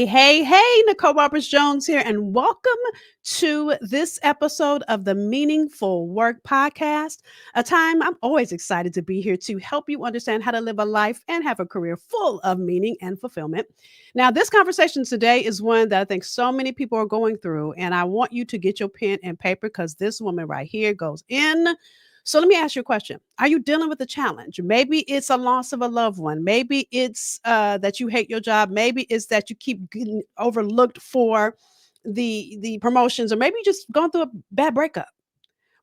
Hey, Nicole Roberts-Jones here, and welcome to this episode of the Meaningful Work Podcast, a time I'm always excited to be here to help you understand how to live a life and have a career full of meaning and fulfillment. Now, this conversation today is one that I think so many people are going through, and I want you to get your pen and paper because this woman right here goes in. So let me ask you a question. Are you dealing with a challenge? Maybe it's a loss of a loved one. Maybe it's that you hate your job. Maybe it's that you keep getting overlooked for the promotions, or maybe you just gone through a bad breakup.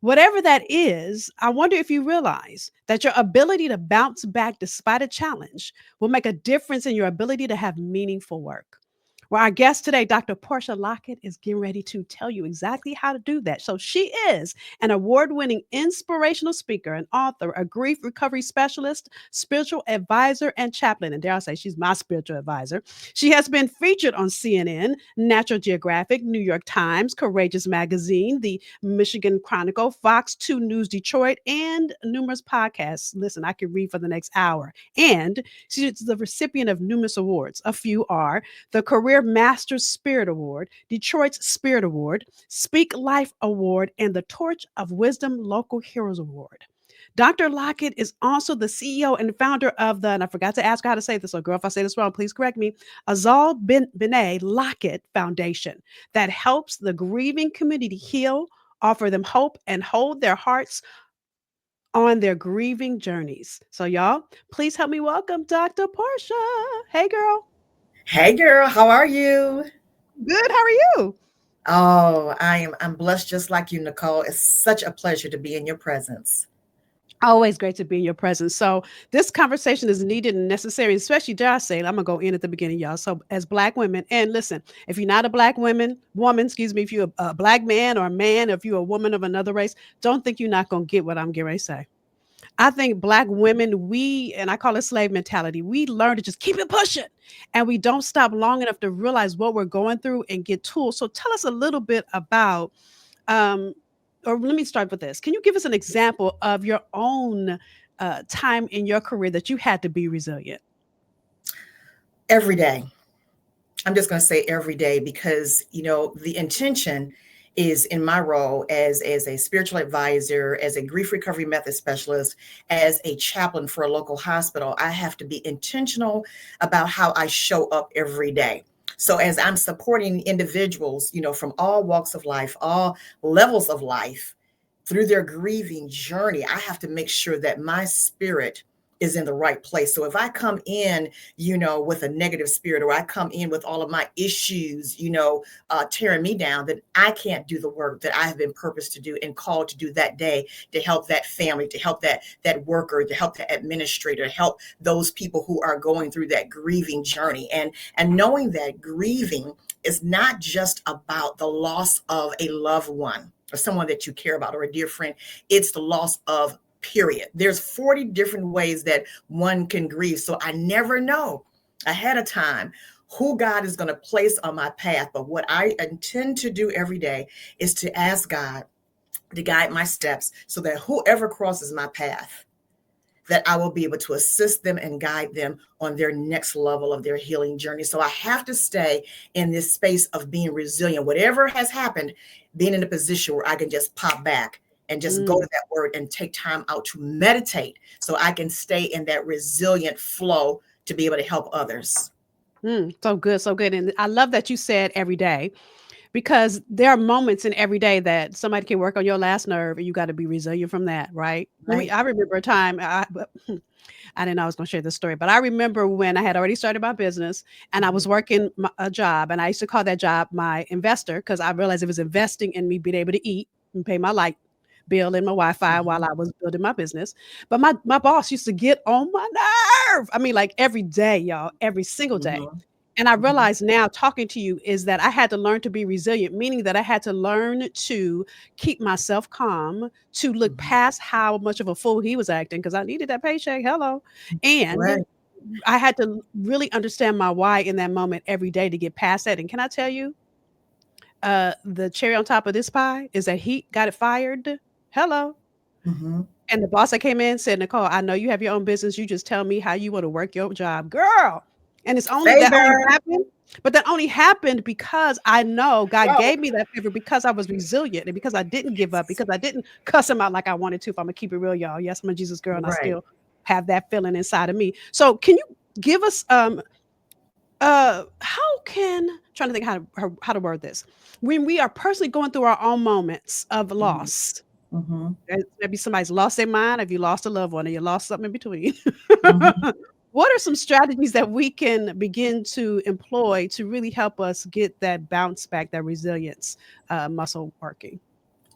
Whatever that is, I wonder if you realize that your ability to bounce back despite a challenge will make a difference in your ability to have meaningful work. Well, our guest today, Dr. Portia Lockett, is getting ready to tell you exactly how to do that. So she is an award-winning inspirational speaker, an author, a grief recovery specialist, spiritual advisor, and chaplain. And dare I say, she's my spiritual advisor. She has been featured on CNN, Natural Geographic, New York Times, Courageous Magazine, the Michigan Chronicle, Fox 2 News Detroit, and numerous podcasts. Listen, I could read for the next hour. And she's the recipient of numerous awards. A few are the Career Masters Spirit Award, Detroit's Spirit Award, Speak Life Award, and the Torch of Wisdom Local Heroes Award. Dr. Lockett is also the CEO and founder of and I forgot to ask her how to say this, so girl, if I say this wrong, please correct me, Azal Binay Lockett Foundation that helps the grieving community heal, offer them hope, and hold their hearts on their grieving journeys. So y'all, please help me welcome Dr. Portia. Hey, girl. Hey girl, how are you? Good. How are you? Oh, I'm blessed just like you, Nicole. It's such a pleasure to be in your presence. Always great to be in your presence. So this conversation is needed and necessary, especially dare I say it, I'm gonna go in at the beginning, y'all. So as Black women, and listen, if you're not a Black woman, excuse me, if you're a Black man or a man, if you're a woman of another race, don't think you're not gonna get what I'm getting ready to say. I think Black women, and I call it slave mentality, we learn to just keep it pushing and we don't stop long enough to realize what we're going through and get tools. So tell us a little bit about, um, or let me start with this. Can you give us an example of your own time in your career that you had to be resilient? Every day. I'm just going to say every day because, the intention is in my role as a spiritual advisor, as a grief recovery method specialist, as a chaplain for a local hospital. I have to be intentional about how I show up every day. So as I'm supporting individuals, from all walks of life, all levels of life through their grieving journey, I have to make sure that my spirit is in the right place. So if I come in, with a negative spirit, or I come in with all of my issues, tearing me down, then I can't do the work that I have been purposed to do and called to do that day to help that family, to help that worker, to help the administrator, to help those people who are going through that grieving journey. And knowing that grieving is not just about the loss of a loved one or someone that you care about or a dear friend. It's the loss of period. There's 40 different ways that one can grieve. So I never know ahead of time who God is going to place on my path. But what I intend to do every day is to ask God to guide my steps so that whoever crosses my path, that I will be able to assist them and guide them on their next level of their healing journey. So I have to stay in this space of being resilient. Whatever has happened, being in a position where I can just pop back and just go to that word and take time out to meditate so I can stay in that resilient flow to be able to help others. So good, so good. And I love that you said every day, because there are moments in every day that somebody can work on your last nerve and you got to be resilient from that, right? Right. I remember a time, I didn't know I was going to share this story, but I remember when I had already started my business and I was working a job, and I used to call that job my investor because I realized it was investing in me being able to eat and pay my light bill and my Wi-Fi while I was building my business. But my boss used to get on my nerve. I mean, like every day, y'all, every single day. Mhm. And I realize now talking to you is that I had to learn to be resilient, meaning that I had to learn to keep myself calm, to look Mhm. past how much of a fool he was acting because I needed that paycheck. Hello. And Right. I had to really understand my why in that moment every day to get past that. And can I tell you, the cherry on top of this pie is that he got it fired. Hello. Mhm. And the boss that came in said, "Nicole, I know you have your own business. You just tell me how you want to work your job, girl." And it's only that only Favor. happened, but that only happened because I know God Whoa. gave me that favor because I was resilient and because I didn't give up, because I didn't cuss him out like I wanted to. If I'm gonna keep it real, y'all. Yes, I'm a Jesus girl, and I Right. still have that feeling inside of me. So, can you give us how can trying to think how to word this when we are personally going through our own moments of Mhm. loss? Mhm. Maybe somebody's lost their mind, if you lost a loved one, or you lost something in between. Mhm. What are some strategies that we can begin to employ to really help us get that bounce back, that resilience muscle working?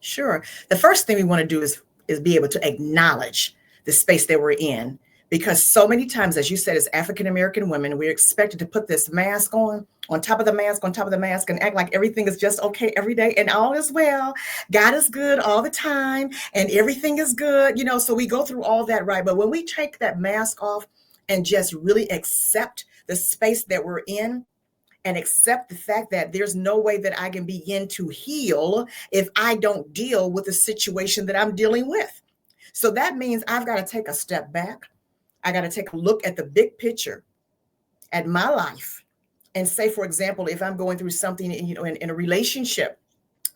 Sure. The first thing we want to do is be able to acknowledge the space that we're in, because so many times, as you said, as African American women, we're expected to put this mask on top of the mask, on top of the mask, and act like everything is just okay every day and all is well. God is good all the time, and everything is good. So we go through all that, right? But when we take that mask off and just really accept the space that we're in, and accept the fact that there's no way that I can begin to heal if I don't deal with the situation that I'm dealing with. So that means I've got to take a step back. I got to take a look at the big picture, at my life, and say, for example, if I'm going through something, in a relationship,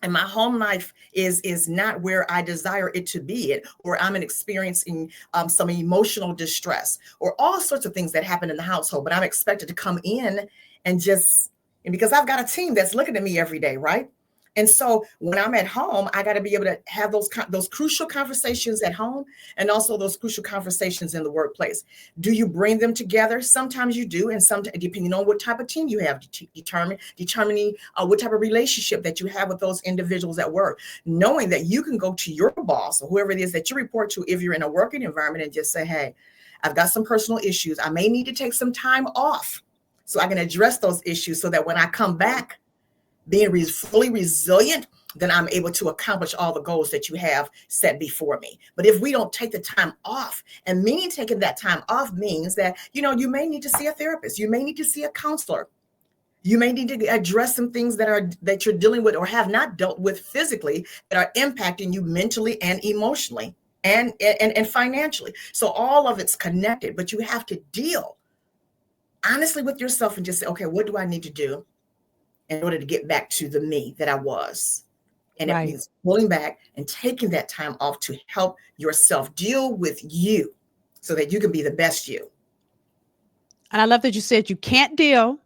and my home life is not where I desire it to be, or I'm experiencing some emotional distress, or all sorts of things that happen in the household, but I'm expected to come in and because I've got a team that's looking at me every day, right? And so when I'm at home, I got to be able to have those crucial conversations at home, and also those crucial conversations in the workplace. Do you bring them together? Sometimes you do, and sometimes, depending on what type of team you have, determining what type of relationship that you have with those individuals at work, knowing that you can go to your boss or whoever it is that you report to if you're in a working environment and just say, "Hey, I've got some personal issues. I may need to take some time off so I can address those issues, so that when I come back, being fully resilient, then I'm able to accomplish all the goals that you have set before me." But if we don't take the time off, and meaning taking that time off means that, you may need to see a therapist, you may need to see a counselor, you may need to address some things that you're dealing with or have not dealt with physically, that are impacting you mentally and emotionally and financially. So all of it's connected, but you have to deal honestly with yourself and just say, okay, what do I need to do in order to get back to the me that I was? And it Right. means pulling back and taking that time off to help yourself deal with you, so that you can be the best you. And I love that you said you can't deal,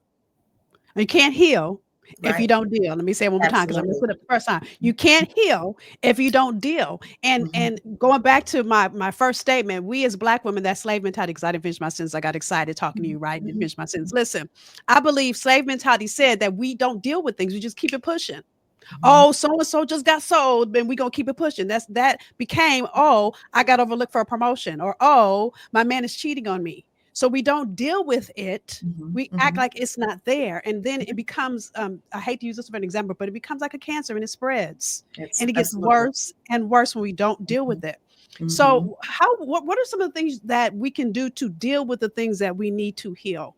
you can't heal if you Right? don't deal. Let me say it one more time because I messed Absolutely. it up the first time. You can't heal if you don't deal. And Mhm. and going back to my first statement, we as Black women, that slave mentality, because I didn't finish my sentence. I got excited talking to Mhm. you, right? And didn't Mhm. finish my sentence. Listen, I believe slave mentality said that we don't deal with things. We just keep it pushing. Mhm. Oh, so and so just got sold, and we gonna keep it pushing. That became, oh, I got overlooked for a promotion, or oh, my man is cheating on me. So we don't deal with it. Mhm. We act Mhm. like it's not there, and then it becomes. I hate to use this for an example, but it becomes like a cancer, and it spreads, It's and it gets absolutely. worse and worse when we don't deal Mhm. with it. Mhm. So, what are some of the things that we can do to deal with the things that we need to heal?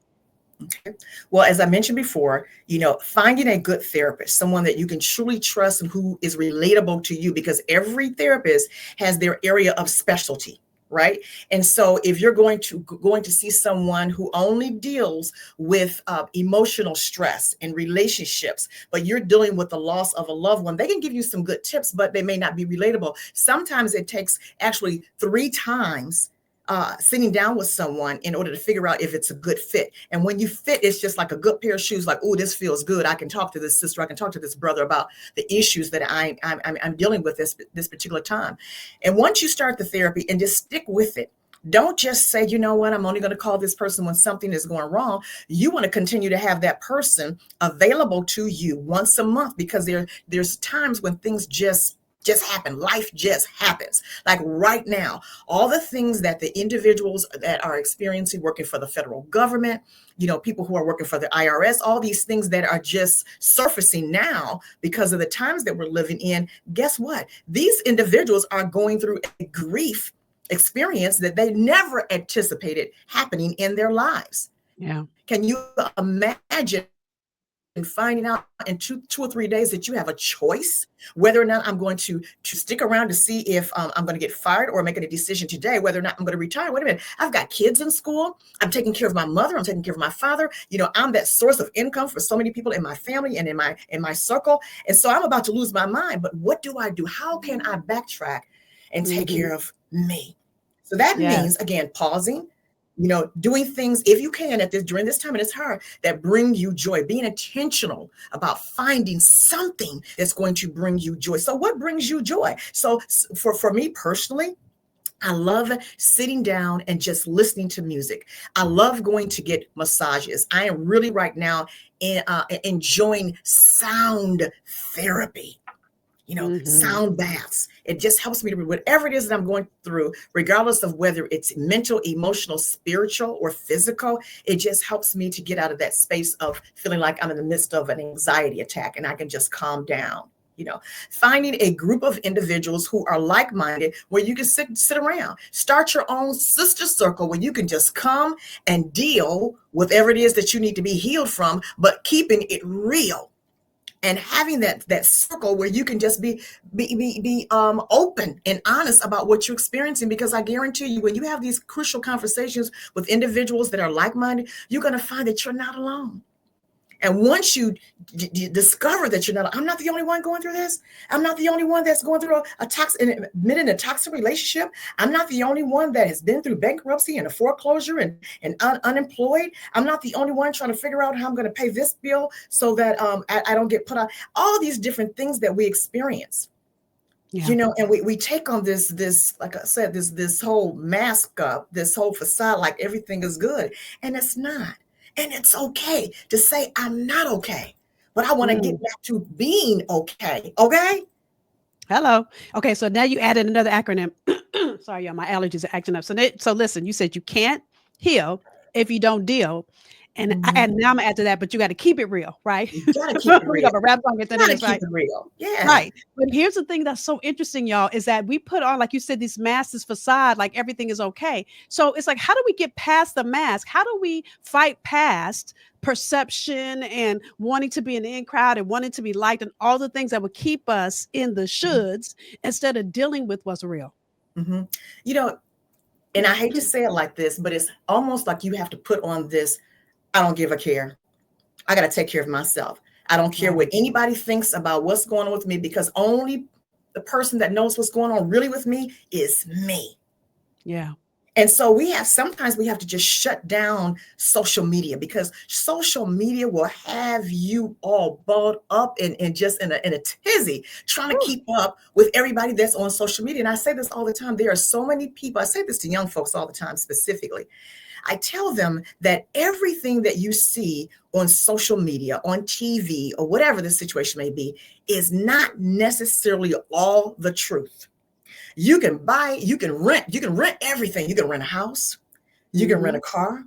Okay. Well, as I mentioned before, finding a good therapist, someone that you can truly trust and who is relatable to you, because every therapist has their area of specialty, right? And so if you're going to see someone who only deals with emotional stress and relationships, but you're dealing with the loss of a loved one, they can give you some good tips, but they may not be relatable. Sometimes it takes actually 3 times sitting down with someone in order to figure out if it's a good fit. And when you fit, it's just like a good pair of shoes. Like, oh, this feels good. I can talk to this sister. I can talk to this brother about the issues that I'm dealing with this particular time. And once you start the therapy and just stick with it, don't just say, you know what, I'm only going to call this person when something is going wrong. You want to continue to have that person available to you once a month, because there's times when things just just happen. Life just happens. Like right now, all the things that the individuals that are experiencing working for the federal government, people who are working for the IRS, all these things that are just surfacing now because of the times that we're living in, guess what? These individuals are going through a grief experience that they never anticipated happening in their lives. Yeah. Can you imagine finding out in two or 3 days that you have a choice whether or not I'm going to stick around to see if I'm going to get fired, or making a decision today whether or not I'm going to retire? Wait a minute, I've got kids in school. I'm taking care of my mother. I'm taking care of my father. I'm that source of income for so many people in my family and in my circle. And so I'm about to lose my mind. But what do I do? How can I backtrack and take care of me? So that means, again, pausing, doing things, if you can, during this time, and it's hard, that bring you joy, being intentional about finding something that's going to bring you joy. So what brings you joy? So for me personally, I love sitting down and just listening to music. I love going to get massages. I am really right now enjoying sound therapy. Sound baths. It just helps me to whatever it is that I'm going through, regardless of whether it's mental, emotional, spiritual, or physical. It just helps me to get out of that space of feeling like I'm in the midst of an anxiety attack, and I can just calm down. Finding a group of individuals who are like-minded, where you can sit around, start your own sister circle where you can just come and deal with whatever it is that you need to be healed from, but keeping it real. And having that circle where you can just be open and honest about what you're experiencing, because I guarantee you, when you have these crucial conversations with individuals that are like-minded, you're going to find that you're not alone. And once you discover that I'm not the only one going through this. I'm not the only one that's going through admitting a toxic relationship. I'm not the only one that has been through bankruptcy and a foreclosure and unemployed. I'm not the only one trying to figure out how I'm going to pay this bill so that I don't get put out. All these different things that we experience. Yeah. And we take on this, like I said, this whole mask up, this whole facade, like everything is good. And it's not. And it's okay to say, I'm not okay, but I want to get back to being okay. Okay. Hello. Okay. So now you added another acronym. Sorry, y'all, my allergies are acting up. So listen, you said you can't heal if you don't deal. And now I'm gonna add to that, but you got to keep it real, right? You gotta keep it real. We got a rap song at the end, right? Keep it real. Yeah. Right. But here's the thing that's so interesting, y'all, is that we put on, like you said, these masks, this facade, like everything is okay. So it's like, how do we get past the mask? How do we fight past perception and wanting to be in the in crowd and wanting to be liked and all the things that would keep us in the shoulds instead of dealing with what's real? Mm-hmm. And I hate to say it like this, but it's almost like you have to put on this, I don't give a care. I got to take care of myself. I don't care what anybody thinks about what's going on with me, because only the person that knows what's going on really with me is me. Yeah. And so sometimes we have to just shut down social media, because social media will have you all balled up and just in a tizzy trying to keep up with everybody that's on social media. And I say this all the time. There are so many people. I say this to young folks all the time specifically. I tell them that everything that you see on social media, on TV, or whatever the situation may be, is not necessarily all the truth. You can rent everything. You can rent a house, you can rent a car,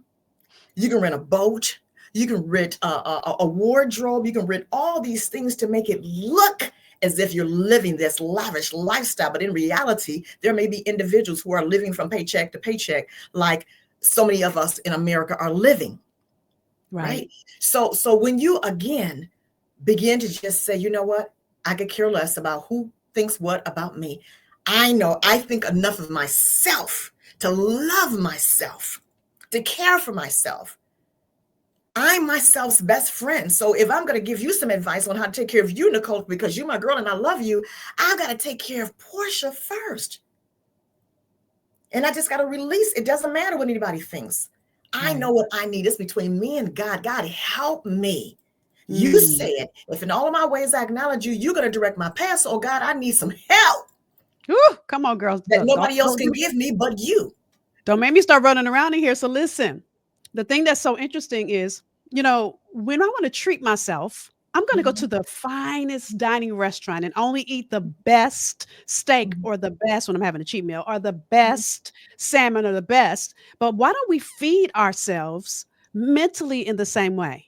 you can rent a boat, you can rent a wardrobe, you can rent all these things to make it look as if you're living this lavish lifestyle. But in reality, there may be individuals who are living from paycheck to paycheck, like so many of us in America are living. Right. So when you again begin to just say, you know what, I could care less about who thinks what about me. I know I think enough of myself to love myself, to care for myself. I'm myself's best friend. So if I'm going to give you some advice on how to take care of you, Nicole, because you're my girl and I love you, I've got to take care of Portia first. And I just got to release. It doesn't matter what anybody thinks. I know what I need. It's between me and God. God, help me. You said, if in all of my ways I acknowledge you, you're going to direct my path. So, God, I need some help. Ooh, come on, girls. That nobody else can give me but you. Don't make me start running around in here. So listen, the thing that's so interesting is, when I want to treat myself, I'm going to go to Mhm. the finest dining restaurant and only eat the best steak Mhm. or the best when I'm having a cheat meal or the Mhm. best salmon or the best. But why don't we feed ourselves mentally in the same way?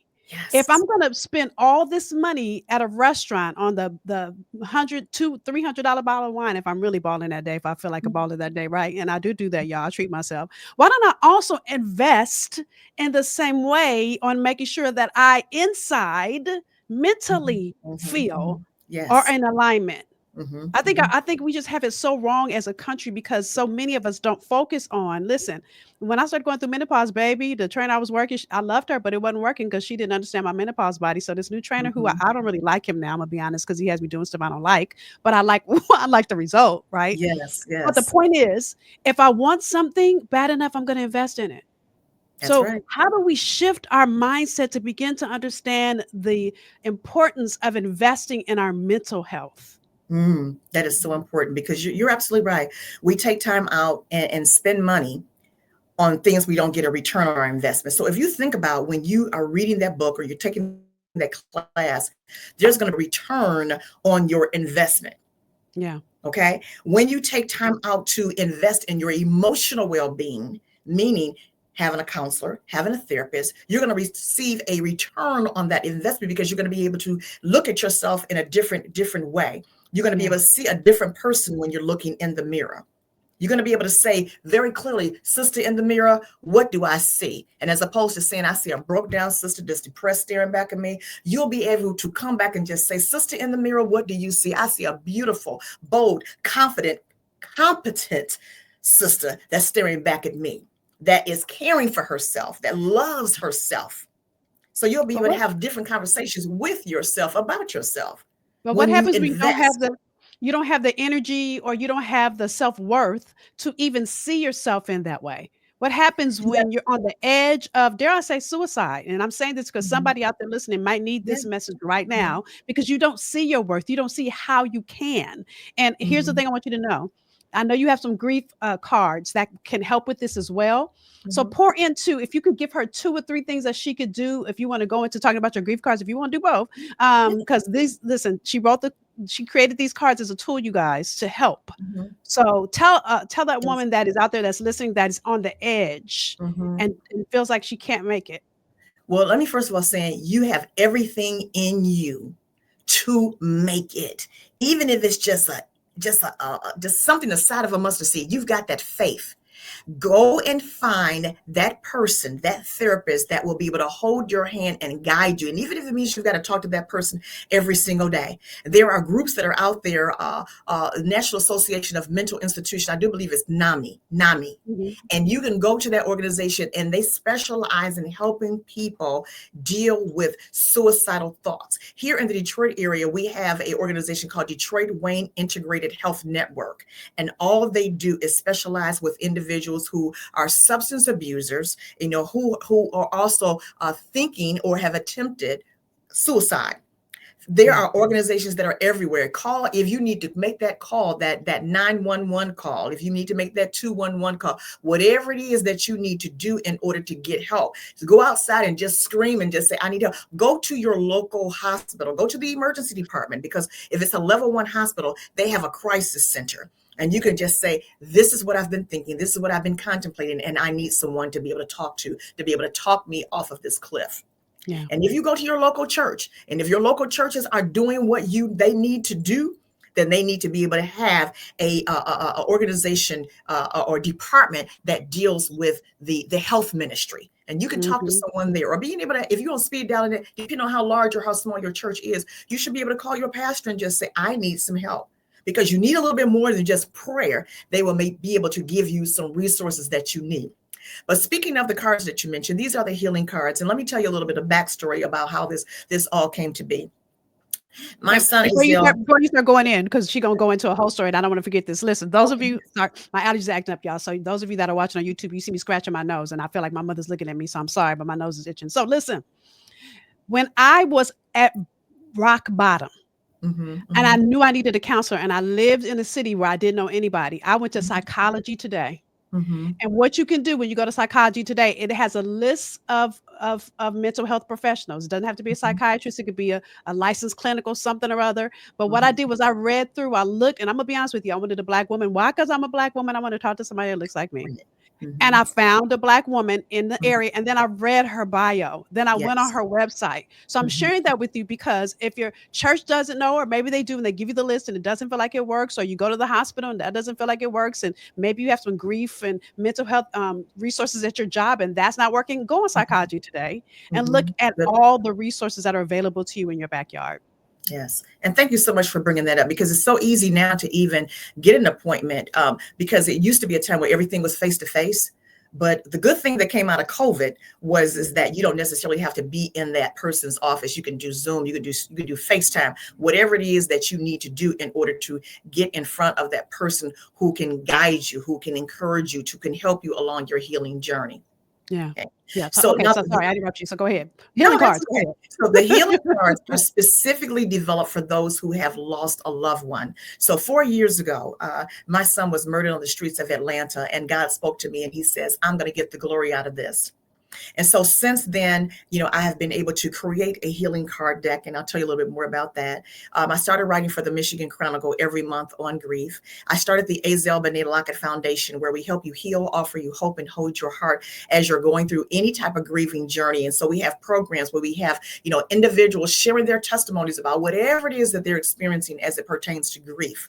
If Yes. I'm going to spend all this money at a restaurant on the 100 to $300 bottle of wine, if I'm really balling that day, if I feel like a Mhm. baller that day, right? And I do that, y'all. I treat myself. Why don't I also invest in the same way on making sure that I inside Mhm. mentally Mhm. feel Mhm. are Yes. in alignment? Mhm. I think Mhm. I think we just have it so wrong as a country because so many of us don't focus on. Listen, when I started going through menopause, baby, the trainer I was working, I loved her, but it wasn't working because she didn't understand my menopause body. So this new trainer, who Mhm. I don't really like him now, I'm gonna be honest, because he has me doing stuff I don't like, but I like I like the result, right? Yes. But the Yes. point is, if I want something bad enough, I'm gonna invest in it. That's So, right. how do we shift our mindset to begin to understand the importance of investing in our mental health? That is so important because you're absolutely right. We take time out and spend money on things we don't get a return on our investment. So if you think about when you are reading that book or you're taking that class, there's going to be a return on your investment. Yeah. Okay. When you take time out to invest in your emotional well being, meaning having a counselor, having a therapist, you're going to receive a return on that investment because you're going to be able to look at yourself in a different way. You're going to be Yeah. able to see a different person when you're looking in the mirror. You're going to be able to say very clearly, sister in the mirror, what do I see? And as opposed to saying, I see a broke down sister that's depressed staring back at me, you'll be able to come back and just say, sister in the mirror, what do you see? I see a beautiful, bold, confident, competent sister that's staring back at me, that is caring for herself, that loves herself. So you'll be But able to what have different conversations with yourself about yourself but what when you happens when invest. you don't have the energy or you don't have the self-worth to even see yourself in that way? What happens You got, when you're on the edge of, dare I say, suicide? And I'm saying this because Mhm. somebody out there listening might need Yeah. this message right Yeah. now because you don't see your worth. You don't see how you can. And here's the Mhm. thing I want you to know. I know you have some grief cards that can help with this as well. So Mhm. pour into, if you could give her 2 or 3 things that she could do, if you want to go into talking about your grief cards, if you want to do both, Yeah. because these, listen, she created these cards as a tool, you guys, to help. Mhm. So tell that Yes. woman that is out there that's listening that is on the edge Mhm. and feels like she can't make it. Well, let me first of all say you have everything in you to make it, even if it's just something the side of a mustard seed. You've got that faith. Go and find that person, that therapist that will be able to hold your hand and guide you. And even if it means you've got to talk to that person every single day, there are groups that are out there. National Association of Mental Institutions, I do believe it's NAMI. Mhm. And you can go to that organization and they specialize in helping people deal with suicidal thoughts. Here in the Detroit area, we have an organization called Detroit Wayne Integrated Health Network. And all they do is specialize with individuals who are substance abusers, who are also thinking or have attempted suicide. There Yeah. are organizations that are everywhere. Call if you need to make that call, that 911 call, if you need to make that 211 call, whatever it is that you need to do in order to get help. So go outside and just scream and just say, I need help. Go to your local hospital, go to the emergency department, because if it's a level 1 hospital, they have a crisis center. And you can just say, this is what I've been thinking. This is what I've been contemplating. And I need someone to be able to talk to be able to talk me off of this cliff. Yeah. And if you go to your local church, and if your local churches are doing what they need to do, then they need to be able to have a organization or department that deals with the health ministry. And you can talk to Mhm. someone there, or being able to, if you don't speed down in it, depending on how large or how small your church is, you should be able to call your pastor and just say, I need some help. Because you need a little bit more than just prayer. They will be able to give you some resources that you need. But speaking of the cards that you mentioned, these are the healing cards. And let me tell you a little bit of backstory about how this all came to be. My Wait, son Azil. before you start going in, because she gonna go into a whole story, and I don't want to forget this. Listen, those of Okay. you, sorry, my allergies are acting up, y'all. So those of you that are watching on YouTube, you see me scratching my nose, and I feel like my mother's looking at me, so I'm sorry, but my nose is itching. So listen, when I was at rock bottom, Hmm. and I Hmm. knew I needed a counselor, and I lived in a city where I didn't know anybody, I went to Psychology Today. Mhm. And what you can do when you go to Psychology Today, it has a list of mental health professionals. It doesn't have to be a Mhm. psychiatrist. It could be a licensed clinical something or other. But what I Mhm. did was I read through, I looked, and I'm gonna be honest with you, I wanted a black woman. Why? Because I'm a black woman. I want to talk to somebody that looks like me. Right. And Mhm. I found a black woman in the Mhm. area, and then I read her bio. Then I went on Yes. her website. So I'm Mhm. sharing that with you because if your church doesn't know, or maybe they do and they give you the list and it doesn't feel like it works, or you go to the hospital and that doesn't feel like it works, and maybe you have some grief and mental health resources at your job and that's not working, go on Mhm. Psychology Today and look Mhm. at Good. all the resources that are available to you in your backyard. Yes. And thank you so much for bringing that up because it's so easy now to even get an appointment because it used to be a time where everything was face to face. But the good thing that came out of COVID was is that you don't necessarily have to be in that person's office. You can do Zoom, you can do FaceTime, whatever it is that you need to do in order to get in front of that person who can guide you, who can encourage you, who can help you along your healing journey. Yeah. Okay. Yeah. So Okay. now So sorry, I interrupt you. So go ahead. no, Healing that's cards. Go okay. ahead. So the healing cards are specifically developed for those who have lost a loved one. So 4 years ago, my son was murdered on the streets of Atlanta, and God spoke to me and he says, I'm going to get the glory out of this. And so since then, I have been able to create a healing card deck, and I'll tell you a little bit more about that. I started writing for the Michigan Chronicle every month on grief. I started the Portia Lockett Foundation, where we help you heal, offer you hope, and hold your heart as you're going through any type of grieving journey. And so we have programs where we have, individuals sharing their testimonies about whatever it is that they're experiencing as it pertains to grief.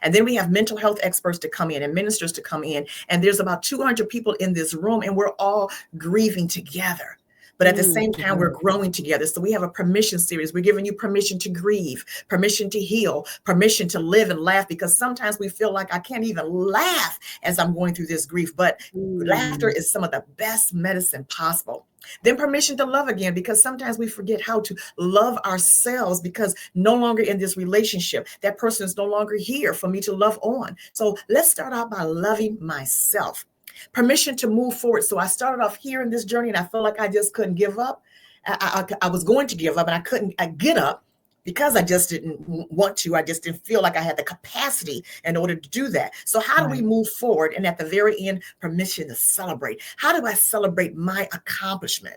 And then we have mental health experts to come in and ministers to come in. And there's about 200 people in this room, and we're all grieving together. But at the same time, we're Mhm. growing together. So we have a permission series. We're giving you permission to grieve, permission to heal, permission to live and laugh, because sometimes we feel like I can't even laugh as I'm going through this grief. But laughter Mm. is some of the best medicine possible. Then permission to love again, because sometimes we forget how to love ourselves because no longer in this relationship, that person is no longer here for me to love on. So let's start out by loving myself. Permission to move forward. So I started off here in this journey and I felt like I just couldn't give up. I was going to give up and I couldn't get up because I just didn't want to. I just didn't feel like I had the capacity in order to do that. So how do we Right. move forward? And at the very end, permission to celebrate. How do I celebrate my accomplishment?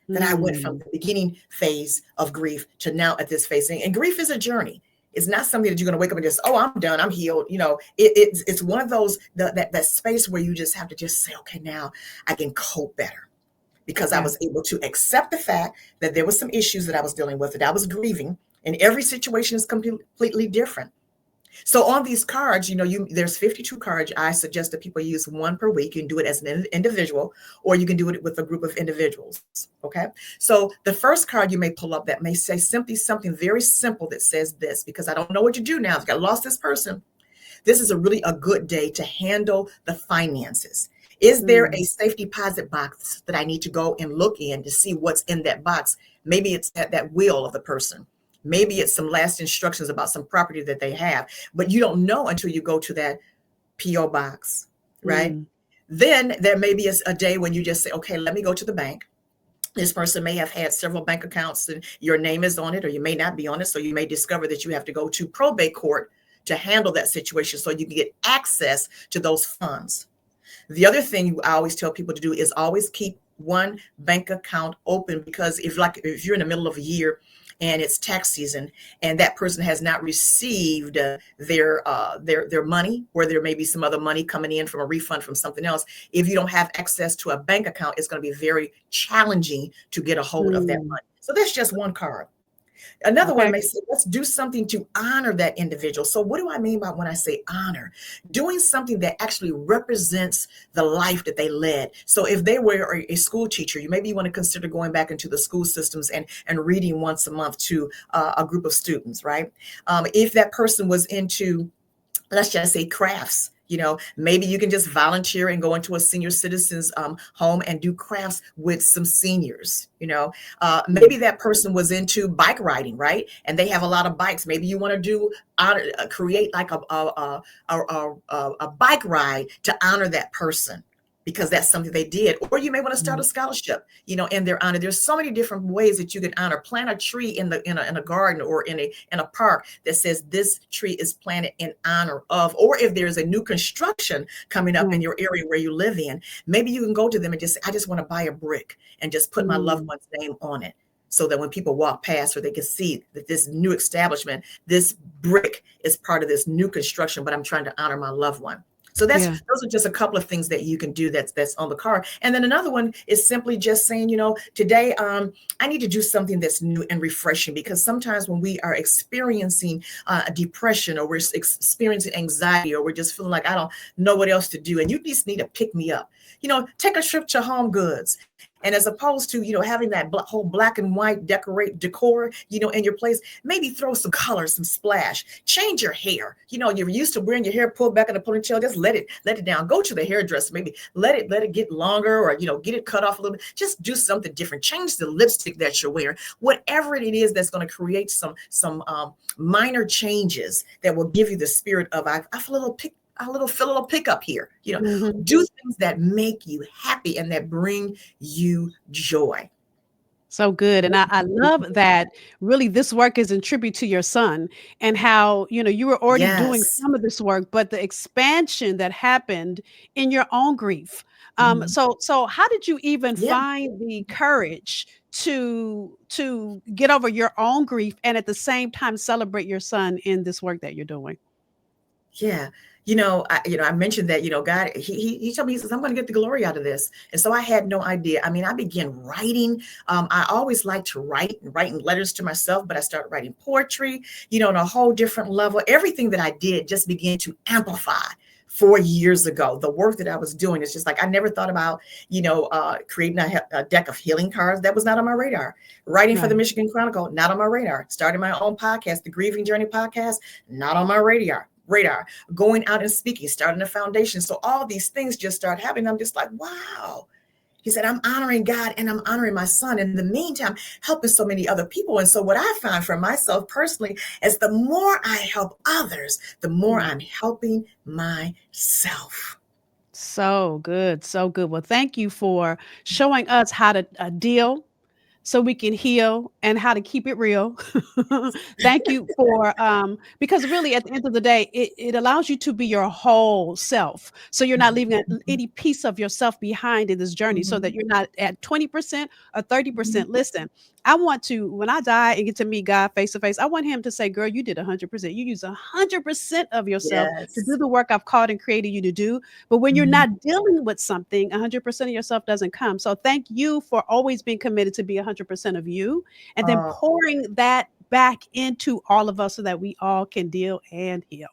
That I went from Mm. the beginning phase of grief to now at this phase. And grief is a journey. It's not something that you're going to wake up and just, oh, I'm done, I'm healed. It's one of those that space where you just have to just say, okay, now I can cope better because I Yeah. was able to accept the fact that there was some issues that I was dealing with, that I was grieving, and every situation is completely different. So on these cards, there's 52 cards. I suggest that people use one per week. You can do it as an individual, or you can do it with a group of individuals. Okay. So the first card you may pull up that may say simply something very simple that says this, because I don't know what to do now. If I lost this person, this is a good day to handle the finances. Is there a Mm. safe deposit box that I need to go and look in to see what's in that box? Maybe it's that will of the person. Maybe it's some last instructions about some property that they have, but you don't know until you go to that PO box, right? Mm. Then there may be a day when you just say, okay, let me go to the bank. This person may have had several bank accounts and your name is on it, or you may not be on it. So you may discover that you have to go to probate court to handle that situation so you can get access to those funds. The other thing I always tell people to do is always keep one bank account open, because if you're in the middle of a year and it's tax season and that person has not received their money, or there may be some other money coming in from a refund from something else, if you don't have access to a bank account, it's going to be very challenging to get a hold of that Mm. money. So that's just one card. Another one Okay. may say, let's do something to honor that individual. So what do I mean by when I say honor? Doing something that actually represents the life that they led. So if they were a school teacher, you maybe want to consider going back into the school systems and reading once a month to a group of students, right? If that person was into, let's just say, crafts, maybe you can just volunteer and go into a senior citizens home and do crafts with some seniors. Maybe Mm. that person was into bike riding, right? And they have a lot of bikes. Maybe you want to create like a bike ride to honor that person. because that's something they did. Or you may want to start a Right. scholarship, in their honor. There's so many different ways that you can honor. Plant a tree in a garden or in a park that says this tree is planted in honor of. Or if there's a new construction coming up in Right. your area where you live in, maybe you can go to them and just say, I just want to buy a brick and just put my loved Mm. one's name on it. So that when people walk past, or they can see that this new establishment, this brick is part of this new construction, but I'm trying to honor my loved one. So Yeah. those are just a couple of things that you can do that's on the card. And then another one is simply just saying, today I need to do something that's new and refreshing, because sometimes when we are experiencing depression, or we're experiencing anxiety, or we're just feeling like I don't know what else to do, and you just need to pick me up, take a trip to Home Goods. And as opposed to, having that whole black and white decor, in your place, maybe throw some color, some splash, change your hair. You're used to wearing your hair pulled back in a ponytail. Just let it down. Go to the hairdresser, maybe let it get longer, or, get it cut off a little bit. Just do something different. Change the lipstick that you're wearing. Whatever it is that's going to create some minor changes that will give you the spirit of, I feel a little pickup here. Mhm. Do things that make you happy and that bring you joy. So good. And I love that really this work is in tribute to your son, and how, you were already doing Yes. some of this work, but the expansion that happened in your own grief. Mhm. So how did you even Yeah. find the courage to get over your own grief and at the same time celebrate your son in this work that you're doing? Yeah. I mentioned that, God, he told me, he says, I'm going to get the glory out of this. And so I had no idea. I mean, I began writing. I always liked to writing letters to myself, but I started writing poetry, on a whole different level. Everything that I did just began to amplify. 4 years ago, the work that I was doing is just like, I never thought about, creating a deck of healing cards. That was not on my radar. Writing for the Right. Michigan Chronicle, not on my radar. Starting my own podcast, the Grieving Journey podcast, not on my radar. Going out and speaking, starting a foundation. So all these things just start happening. I'm just like, wow. He said, I'm honoring God and I'm honoring my son. In the meantime, helping so many other people. And so what I found for myself personally is the more I help others, the more Mm. I'm helping myself. So good. So good. Well, thank you for showing us how to deal so we can heal and how to keep it real. Thank you for because really at the end of the day, it allows you to be your whole self. So you're not leaving Mhm, any piece of yourself behind in this journey, so that mhm, you're not at 20% or 30%. mhm. Listen, I want to, when I die and get to meet God face to face, I want him to say, girl, you did 100%. You use 100% of yourself to do Yes. the work I've called and created you to do. But when you're Mhm. not dealing with something, 100% of yourself doesn't come. So thank you for always being committed to be 100% of you, and then Oh, pouring that back into all of us so that we all can deal and heal.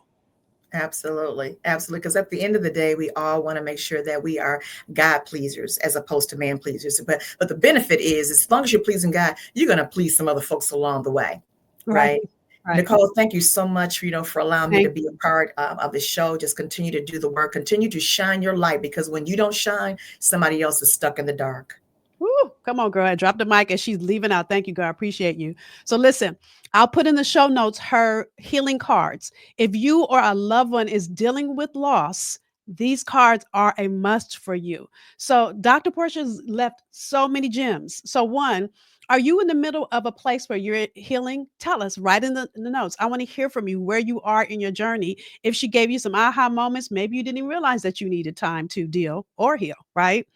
absolutely. Absolutely. Because at the end of the day, we all want to make sure that we are God pleasers as opposed to man pleasers. But the benefit is, as long as you're pleasing God, you're going to please some other folks along the way. Right. Right. Right. Nicole, thank you so much, for allowing me to Thank be you. a part of the show. Just continue to do the work, continue to shine your light, because when you don't shine, somebody else is stuck in the dark. Woo, come on, girl. I dropped the mic and she's leaving out. Thank you, girl. I appreciate you. So listen, I'll put in the show notes her healing cards. If you or a loved one is dealing with loss, these cards are a must for you. So Dr. Portia's left so many gems. So one, are you in the middle of a place where you're healing? Tell us, write in the notes. I want to hear from you where you are in your journey. If she gave you some aha moments, maybe you didn't even realize that you needed time to deal or heal, right?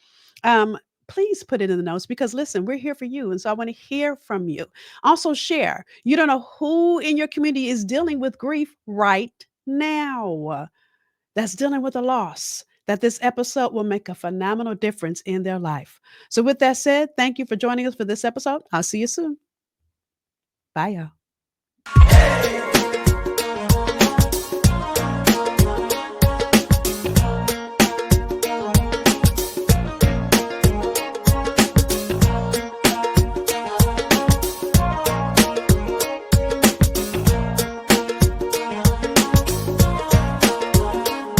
Um, please put it in the notes, because listen, we're here for you. And so I want to hear from you. Also, share. You don't know who in your community is dealing with grief right now, that's dealing with a loss, that this episode will make a phenomenal difference in their life. So, with that said, thank you for joining us for this episode. I'll see you soon. Bye, y'all.